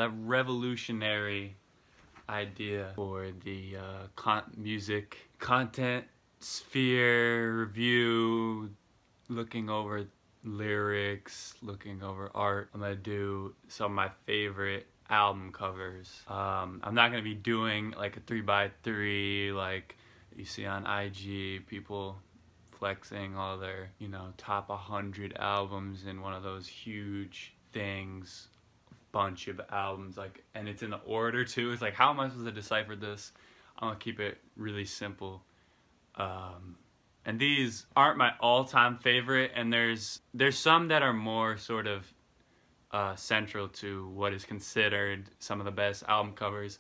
that revolutionary idea for the music content sphere review, looking over lyrics, looking over art. I'm gonna do some of my favorite album covers. I'm not gonna be doing like a 3x3 like you see on IG, people flexing all their, you know, top 100 albums in one of those huge things, bunch of albums, like, and it's in the order too. It's like, how am I supposed to decipher this? I'm gonna keep it really simple. And these aren't my all-time favorite, and there's some that are more sort of central to what is considered some of the best album covers,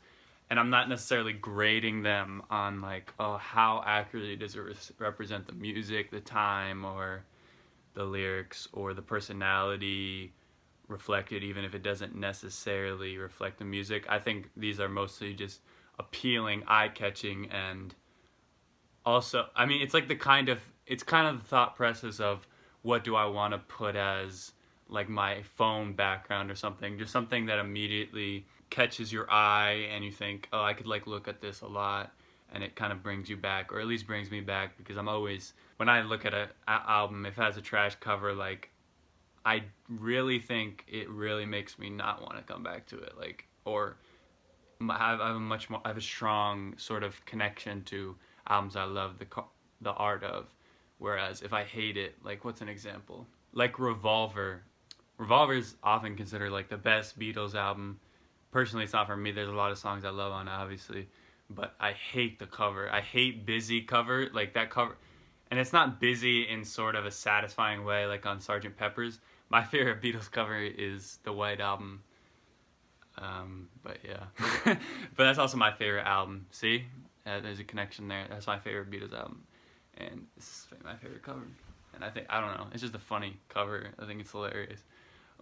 and I'm not necessarily grading them on like, oh, how accurately does it represent the music, the time, or the lyrics, or the personality reflected, even if it doesn't necessarily reflect the music. I think these are mostly just appealing, eye-catching, and also, I mean, it's like it's kind of the thought process of what do I want to put as like my phone background or something, just something that immediately catches your eye and you think, oh, I could like look at this a lot, and it kind of brings you back, or at least brings me back, because I'm always, when I look at an album, if it has a trash cover, like, I really think it really makes me not want to come back to it, like, or I have a strong sort of connection to albums I love the art of, whereas if I hate it, like, what's an example? Like Revolver. Revolver is often considered like the best Beatles album. Personally, it's not for me. There's a lot of songs I love on it, obviously, but I hate the cover. I hate busy cover, like that cover, and it's not busy in sort of a satisfying way like on Sgt. Pepper's. My favorite Beatles cover is the White Album. But yeah, but that's also my favorite album. See, there's a connection there. That's my favorite Beatles album, and this is my favorite cover. And I don't know, it's just a funny cover. I think it's hilarious.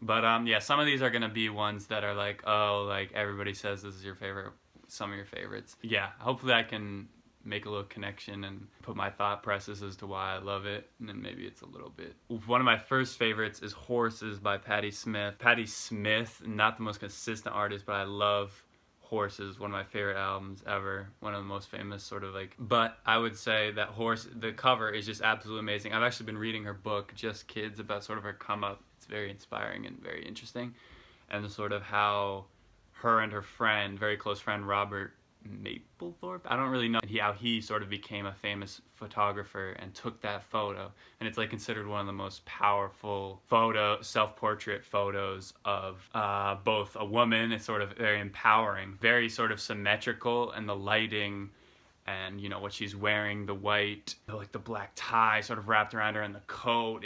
But yeah, some of these are gonna be ones that are like, oh, like everybody says this is your favorite, some of your favorites. Yeah, hopefully I can make a little connection and put my thought process as to why I love it, and then maybe it's a little bit. One of my first favorites is Horses by Patti Smith. Patti Smith, not the most consistent artist, but I love Horses, one of my favorite albums ever, one of the most famous sort of like, but I would say that the cover is just absolutely amazing. I've actually been reading her book, Just Kids, about sort of her come up. It's very inspiring and very interesting, and sort of how her and her friend, very close friend, Robert Mapplethorpe, I don't really know how he sort of became a famous photographer and took that photo, and it's like considered one of the most powerful self-portrait photos of both a woman. It's sort of very empowering, very sort of symmetrical, and the lighting, and you know what she's wearing, the white, like the black tie sort of wrapped around her, and the coat,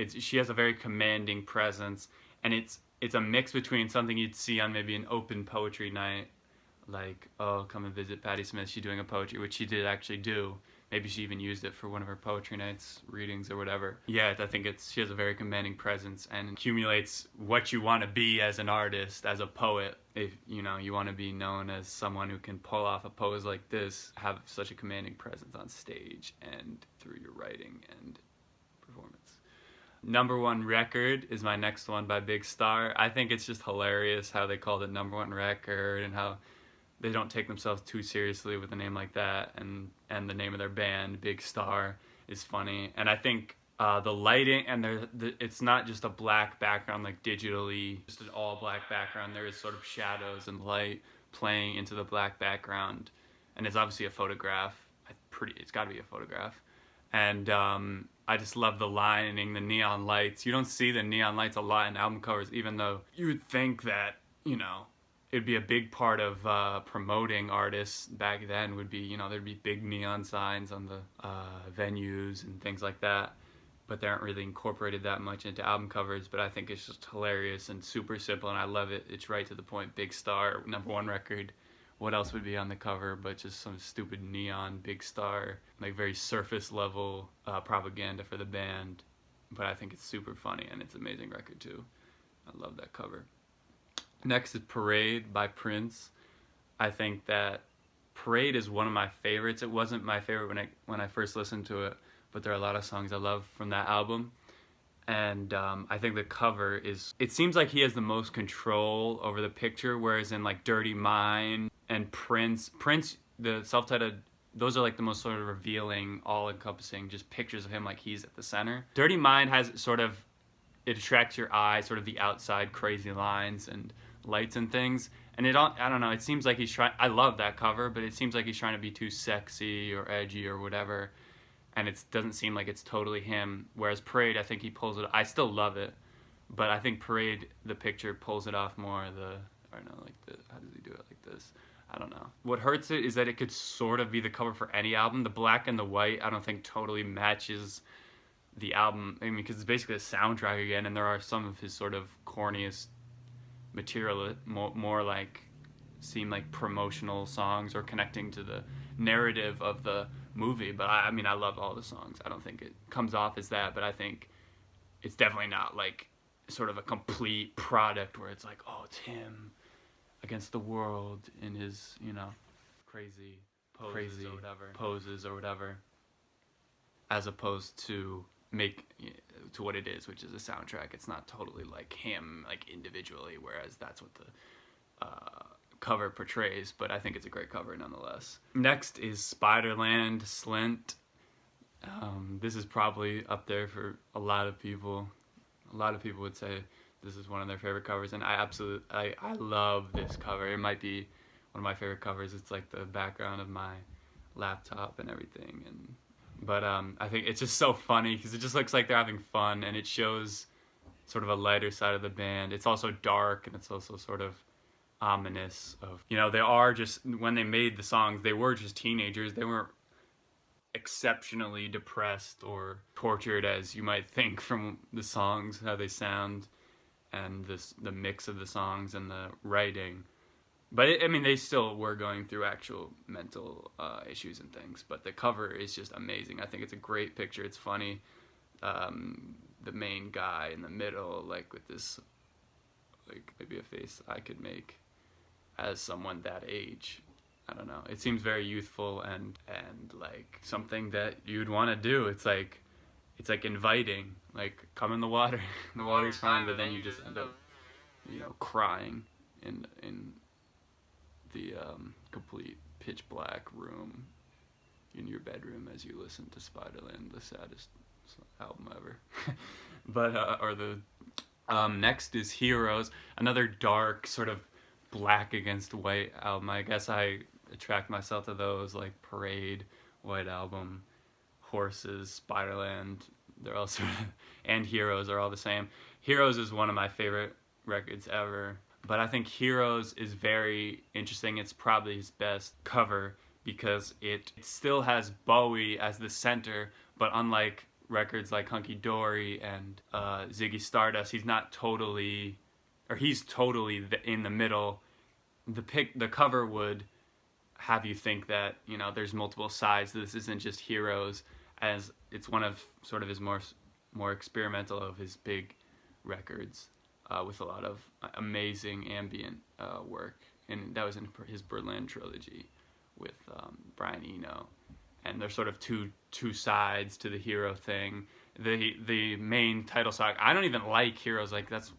she has a very commanding presence, and it's a mix between something you'd see on maybe an open poetry night, like, oh, come and visit Patti Smith, she's doing a poetry, which she did actually do. Maybe she even used it for one of her poetry nights, readings or whatever. Yeah, I think she has a very commanding presence and accumulates what you want to be as an artist, as a poet. If, you know, you want to be known as someone who can pull off a pose like this, have such a commanding presence on stage and through your writing and performance. Number One Record is my next one by Big Star. I think it's just hilarious how they called it Number One Record, and how they don't take themselves too seriously with a name like that, and the name of their band, Big Star, is funny. And I think the lighting, and it's not just a black background, like digitally, just an all black background. There is sort of shadows and light playing into the black background, and it's obviously a photograph. It's got to be a photograph. And I just love the lighting, the neon lights. You don't see the neon lights a lot in album covers, even though you would think that, you know, it'd be a big part of promoting artists back then. Would be, you know, there'd be big neon signs on the venues and things like that, but they aren't really incorporated that much into album covers. But I think it's just hilarious and super simple, and I love it. It's right to the point. Big Star, Number One Record. What else would be on the cover but just some stupid neon Big Star, like very surface level propaganda for the band. But I think it's super funny, and it's an amazing record too. I love that cover. Next is Parade by Prince. I think that Parade is one of my favorites. It wasn't my favorite when I first listened to it, but there are a lot of songs I love from that album. And I think the cover is, it seems like he has the most control over the picture, whereas in like Dirty Mind and Prince, the self-titled, those are like the most sort of revealing, all-encompassing, just pictures of him like he's at the center. Dirty Mind has sort of, it attracts your eye, sort of the outside crazy lines and lights and things. And I don't know, it seems like he's trying, I love that cover, but it seems like he's trying to be too sexy or edgy or whatever. And it doesn't seem like it's totally him. Whereas Parade, I think he pulls it. I still love it, but I think Parade, the picture, pulls it off more. I don't know, like how does he do it like this? I don't know. What hurts it is that it could sort of be the cover for any album. The black and the white, I don't think totally matches the album. I mean, because it's basically a soundtrack again, and there are some of his sort of corniest material, more like seem like promotional songs or connecting to the narrative of the movie. But I mean, I love all the songs. I don't think it comes off as that, but I think it's definitely not like sort of a complete product where it's like, oh, it's him against the world in his, you know, crazy poses or whatever, as opposed to what it is, which is a soundtrack. It's not totally like him like individually, whereas that's what the cover portrays, but I think it's a great cover nonetheless. Next is Spiderland, Slint. This is probably up there for a lot of people. A lot of people would say this is one of their favorite covers, and I love this cover. It might be one of my favorite covers. It's like the background of my laptop and everything, but I think it's just so funny because it just looks like they're having fun, and it shows sort of a lighter side of the band. It's also dark, and it's also sort of ominous of, you know, they are just, when they made the songs, they were just teenagers. They weren't exceptionally depressed or tortured as you might think from the songs, how they sound, and the mix of the songs and the writing. But I mean, they still were going through actual mental issues and things. But the cover is just amazing. I think it's a great picture. It's funny. The main guy in the middle, like with this, like maybe a face I could make as someone that age. I don't know. It seems very youthful and like something that you'd want to do. It's like inviting, like come in the water. The water's fine, but then you just end up, you know, crying in the complete pitch black room in your bedroom as you listen to Spiderland, the saddest album ever. But next is Heroes, another dark sort of black against white album. I guess I attract myself to those, like Parade, White Album, Horses, Spiderland. They're all sort of, and Heroes are all the same. Heroes is one of my favorite records ever, but I think Heroes is very interesting. It's probably his best cover because it still has Bowie as the center, but unlike records like Hunky Dory and Ziggy Stardust, he's not totally, or he's totally in the middle. The cover would have you think that, you know, there's multiple sides. This isn't just Heroes, as it's one of sort of his more experimental of his big records, with a lot of amazing ambient work, and that was in his Berlin trilogy with Brian Eno. And there's sort of two sides to the hero thing. The main title song, I don't even like Heroes. Like, that's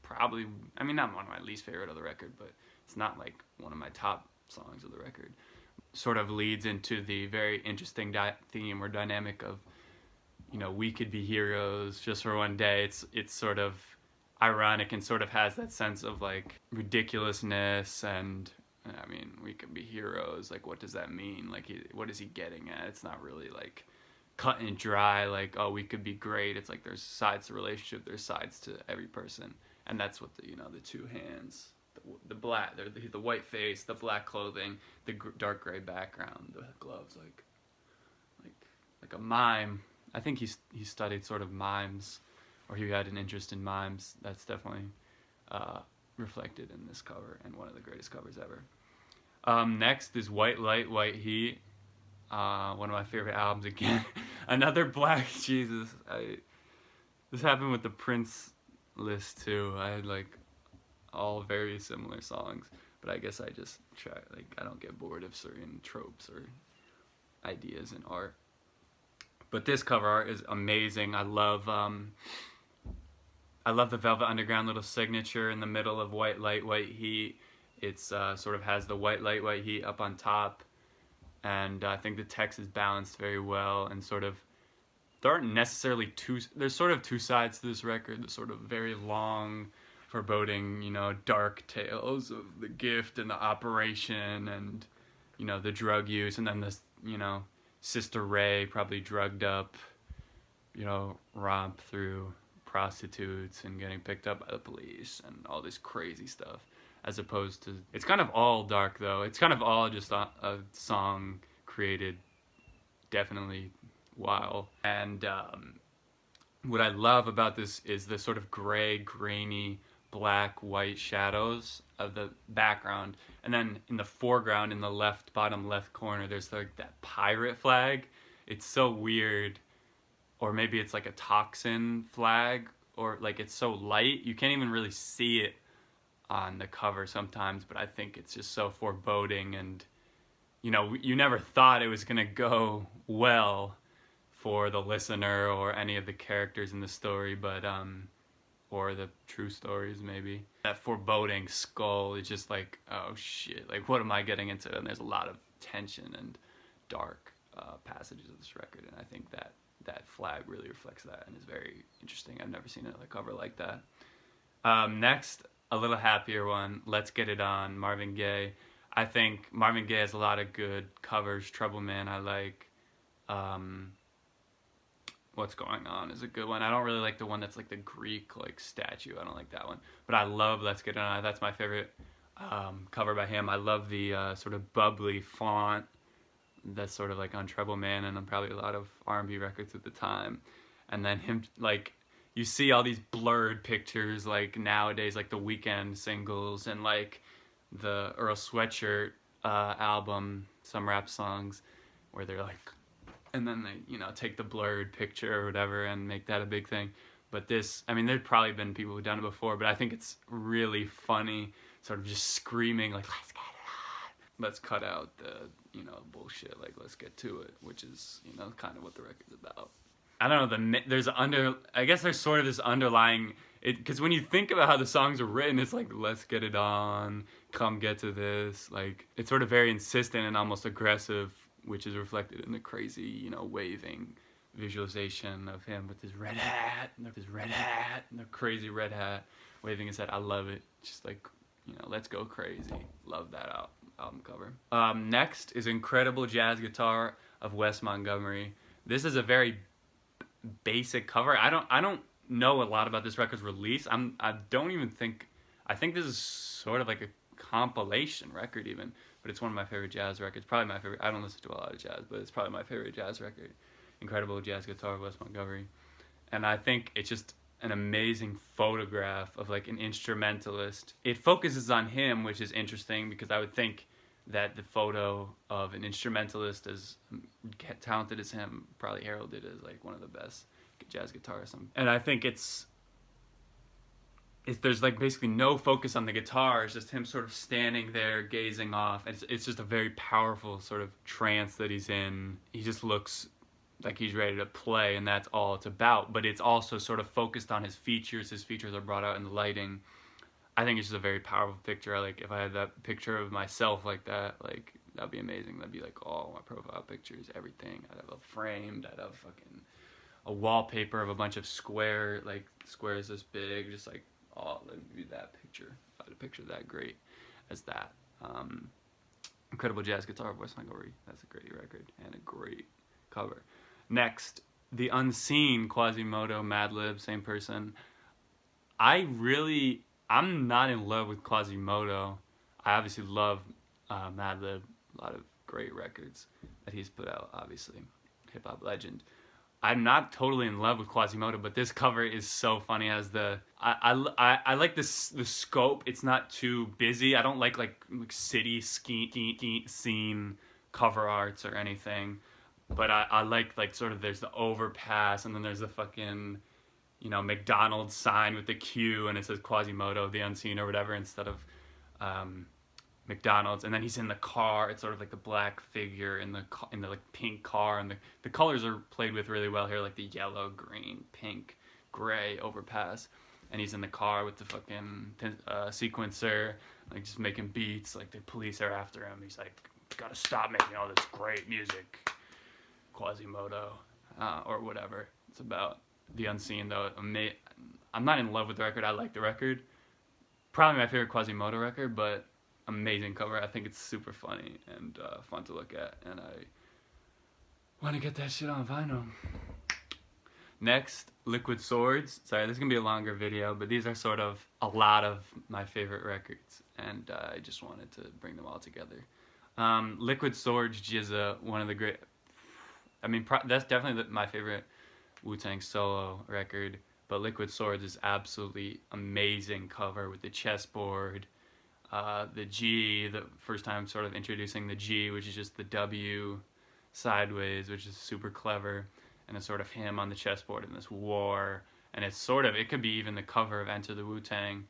probably, I mean, not one of my least favorite of the record, but it's not like one of my top songs of the record. Sort of leads into the very interesting theme or dynamic of, you know, we could be heroes just for one day. It's sort of ironic and sort of has that sense of like ridiculousness, and I mean, we could be heroes. Like, what does that mean? Like, what is he getting at? It's not really like cut and dry, like, oh, we could be great. It's like there's sides to relationship, there's sides to every person, and that's what the two hands, the black, the white face, the black clothing, the dark gray background, the gloves, like a mime. I think he studied sort of mimes, or he had an interest in mimes. That's definitely reflected in this cover, and one of the greatest covers ever. Next is White Light, White Heat. One of my favorite albums again. Another black, Jesus. This happened with the Prince list too. I had like all very similar songs, but I guess I just try, like, I don't get bored of certain tropes or ideas in art. But this cover art is amazing. I love I love the Velvet Underground little signature in the middle of White Light, White Heat. It's sort of has the white light, white heat up on top, and I think the text is balanced very well, and sort of there aren't necessarily there's sort of two sides to this record. The sort of very long, foreboding, dark tales of the gift and the operation, and the drug use, and then this, Sister Ray probably drugged up, romp through prostitutes and getting picked up by the police and all this crazy stuff, as opposed to, it's kind of all dark though. It's kind of all just a song created definitely while. And what I love about this is the sort of gray, grainy, black, white shadows of the background, and then in the foreground, in the bottom left corner, there's like that pirate flag. It's so weird. Or maybe it's like a toxin flag, or like it's so light you can't even really see it on the cover sometimes, but I think it's just so foreboding, and you never thought it was gonna go well for the listener or any of the characters in the story, but or the true stories maybe. That foreboding skull is just like, oh shit, like what am I getting into? And there's a lot of tension and dark passages of this record, and I think that flag really reflects that and is very interesting. I've never seen another cover like that. Next, a little happier one, Let's Get It On, Marvin Gaye. I think Marvin Gaye has a lot of good covers. Trouble Man I like. What's Going On is a good one. I don't really like the one that's like the Greek like statue. I don't like that one. But I love Let's Get It On. That's my favorite cover by him. I love the sort of bubbly font that's sort of like on Trouble Man and on probably a lot of R&B records at the time. And then him, like, you see all these blurred pictures like nowadays, like the Weeknd singles and like the Earl Sweatshirt album, some rap songs where they're like, and then they, take the blurred picture or whatever and make that a big thing. But this, I mean, there'd probably been people who've done it before, but I think it's really funny, sort of just screaming like, let's get it on. Let's cut out the, bullshit, like let's get to it, which is, kind of what the record's about. I don't know, I guess there's sort of this underlying, because when you think about how the songs are written, it's like, let's get it on, come get to this, like, it's sort of very insistent and almost aggressive, which is reflected in the crazy, waving visualization of him with his red hat, and the crazy red hat, waving his head. I love it. Just like, let's go crazy. Love that album cover. Next is Incredible Jazz Guitar of Wes Montgomery. This is a very basic cover. I don't know a lot about this record's release. I think this is sort of like a compilation record even, but it's one of my favorite jazz records. Probably my favorite. I don't listen to a lot of jazz, but it's probably my favorite jazz record. Incredible Jazz Guitar of Wes Montgomery. And I think it's just an amazing photograph of like an instrumentalist. It focuses on him, which is interesting because I would think that the photo of an instrumentalist as talented as him probably heralded as like one of the best jazz guitarists. And I think there's like basically no focus on the guitar. It's just him sort of standing there gazing off. It's just a very powerful sort of trance that he's in. He just looks like he's ready to play, and that's all it's about. But it's also sort of focused on his features. His features are brought out in the lighting. I think it's just a very powerful picture. Like if I had that picture of myself like that, like that'd be amazing. That'd be like all my profile pictures, everything. I'd have it framed. I'd have fucking a wallpaper of a bunch of squares this big, just like all. That'd be that picture. If I had a picture that great as that. Incredible Jazz Guitar of Wes Montgomery. That's a great record and a great cover. Next, The Unseen, Quasimodo, Madlib, same person. I'm not in love with Quasimodo. I obviously love Madlib, a lot of great records that he's put out, obviously. Hip-hop legend. I'm not totally in love with Quasimodo, but this cover is so funny. It has I like the scope. It's not too busy. I don't like city scene cover arts or anything. But I like sort of there's the overpass, and then there's the fucking, McDonald's sign with the Q, and it says Quasimodo, the Unseen or whatever, instead of McDonald's. And then he's in the car. It's sort of like the black figure in the like pink car, and the colors are played with really well here, like the yellow, green, pink, gray overpass. and he's in the car with the fucking sequencer, like just making beats. Like the police are after him. He's like, gotta stop making all this great music, Quasimodo, or whatever. It's about the unseen though. I'm not in love with the record. I like the record. Probably my favorite Quasimodo record, but amazing cover. I think it's super funny and fun to look at, and I want to get that shit on vinyl. Next, Liquid Swords. Sorry, this is going to be a longer video, but these are sort of a lot of my favorite records, and I just wanted to bring them all together. Liquid Swords is one of the great... I mean, that's definitely my favorite Wu-Tang solo record, but Liquid Swords is absolutely amazing cover with the chessboard, the G, the first time sort of introducing the G, which is just the W sideways, which is super clever. And it's sort of him on the chessboard in this war, and it's sort of, it could be even the cover of Enter the Wu-Tang.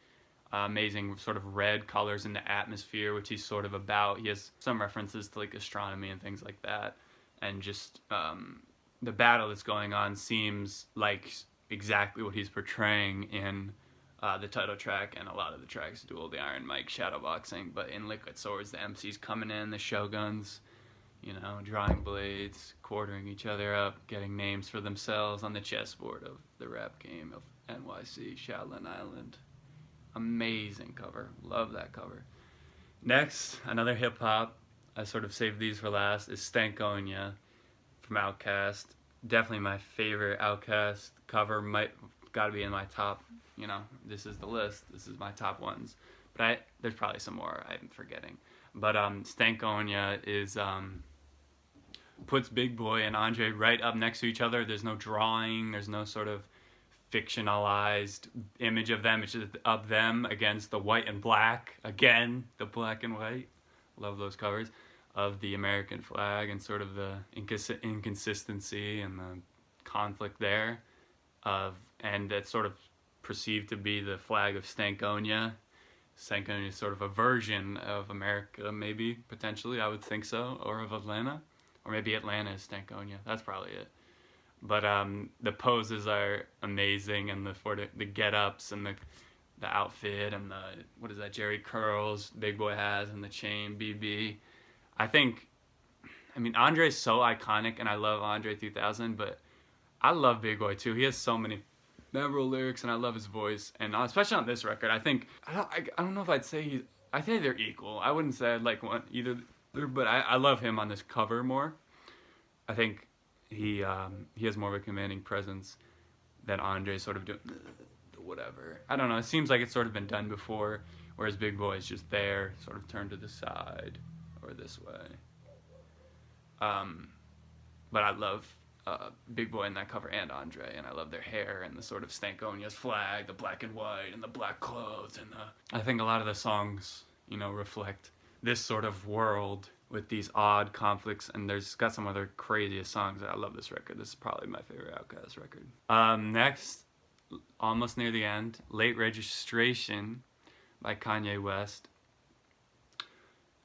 Amazing sort of red colors in the atmosphere, which he's sort of about. He has some references to like astronomy and things like that, and just the battle that's going on seems like exactly what he's portraying in the title track, and a lot of the tracks, Duel, the Iron Mike, Shadowboxing. But in Liquid Swords, the MC's coming in, the Shoguns, you know, drawing blades, quartering each other up, getting names for themselves on the chessboard of the rap game of NYC, Shaolin Island. Amazing cover. Love that cover. Next, another hip-hop. I sort of saved these for last, is Stankonia from Outkast. Definitely my favorite Outkast cover. Gotta be in my top, you know, this is the list. This is my top ones. But there's probably some more I'm forgetting. But Stankonia is... puts Big Boy and Andre right up next to each other. There's no drawing. There's no sort of fictionalized image of them. It's just of them against the white and black. Again, the black and white. Love those covers. Of the American flag and sort of the inconsistency and the conflict there. And that's sort of perceived to be the flag of Stankonia. Stankonia is sort of a version of America, maybe, potentially. I would think so. Or of Atlanta. Or maybe Atlanta is Stankonia. That's probably it. But the poses are amazing, and the get-ups and the outfit and the, what is that, Jerry curls Big Boy has, and the chain BB. I mean, Andre's so iconic, and I love Andre 3000, but I love Big Boy too. He has so many memorable lyrics, and I love his voice. And especially on this record, I don't know if I'd say I think they're equal. I wouldn't say I'd like one either. But I love him on this cover more. I think he has more of a commanding presence than Andre sort of doing whatever. I don't know. It seems like it's sort of been done before, whereas Big Boy is just there, sort of turned to the side or this way. But I love Big Boy in that cover and Andre, and I love their hair and the sort of Stankonia's flag, the black and white and the black clothes, and I think a lot of the songs, you know, reflect this sort of world with these odd conflicts, and there's got some other craziest songs. I love this record. This is probably my favorite Outkast record. Next, almost near the end, Late Registration by Kanye West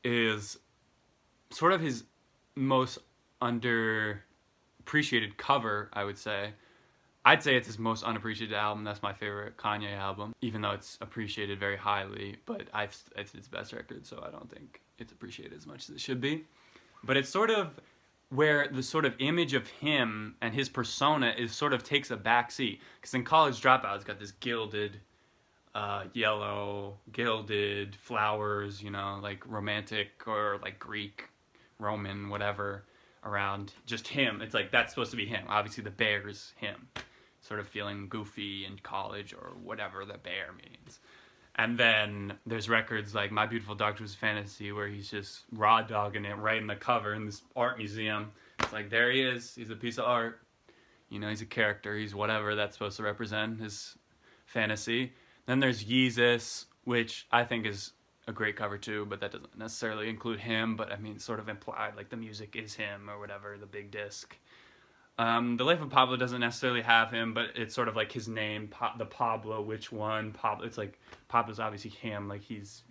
is sort of his most underappreciated cover, I would say. I'd say it's his most unappreciated album. That's my favorite Kanye album, even though it's appreciated very highly. But it's his best record, so I don't think it's appreciated as much as it should be. But it's sort of where the sort of image of him and his persona is sort of takes a backseat. Because in College Dropout, it's got this gilded, yellow, gilded flowers, you know, like romantic or like Greek, Roman, whatever, around just him. It's like that's supposed to be him. Obviously, the bear's him. Sort of feeling goofy in college or whatever the bear means. And then there's records like My Beautiful Dark Twisted Fantasy where he's just raw dogging it right in the cover in this art museum. It's like, there he is. He's a piece of art. You know, he's a character. He's whatever that's supposed to represent his fantasy. Then there's Yeezus, which I think is a great cover too, but that doesn't necessarily include him. But I mean, sort of implied, like the music is him or whatever, the big disc. The Life of Pablo doesn't necessarily have him, but it's sort of like his name, the Pablo, which one? Pablo. It's like Pablo's obviously him, like he's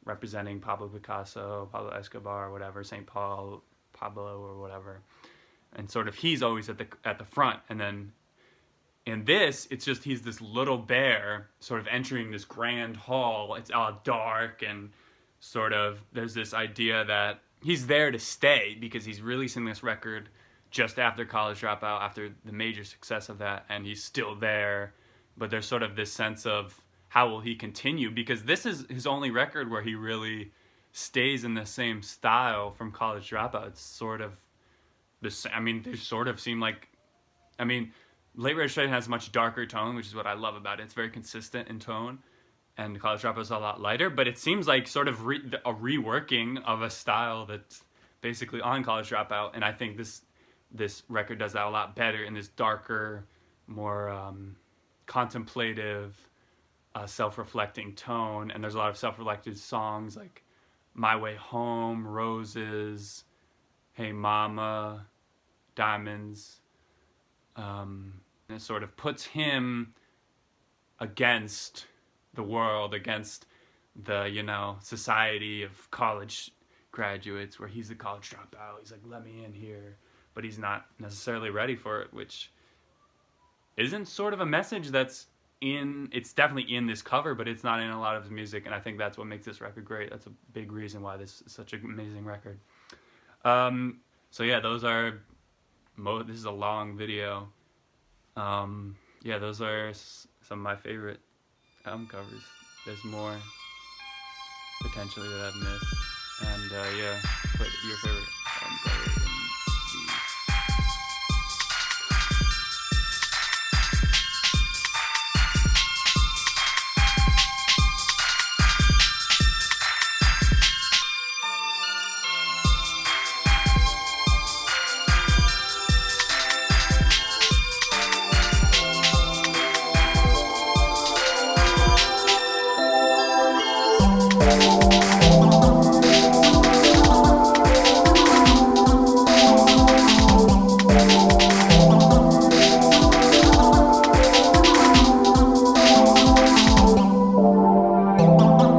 representing Pablo Picasso, Pablo Escobar, or whatever, St. Paul, Pablo, or whatever. And sort of he's always at the front, and then In this, it's just he's this little bear sort of entering this grand hall. It's all dark and sort of there's this idea that he's there to stay because he's releasing this record just after College Dropout, after the major success of that, and he's still there. But there's sort of this sense of how will he continue, because this is his only record where he really stays in the same style from College Dropout. It's sort of this. I mean, they sort of seem like. I mean, Late Registration has a much darker tone, which is what I love about it. It's very consistent in tone, and College Dropout is a lot lighter. But it seems like sort of a reworking of a style that's basically on College Dropout, and I think this record does that a lot better in this darker, more contemplative, self-reflecting tone. And there's a lot of self-reflective songs like My Way Home, Roses, Hey Mama, Diamonds. And it sort of puts him against the world, against the, society of college graduates, where he's a college dropout. He's like, let me in here. But he's not necessarily ready for it, which isn't sort of a message that's it's definitely in this cover, but it's not in a lot of his music, and I think that's what makes this record great. That's a big reason why this is such an amazing record. So yeah, this is a long video. Yeah, those are some of my favorite album covers. There's more potentially that I've missed. And yeah, put your favorite album cover.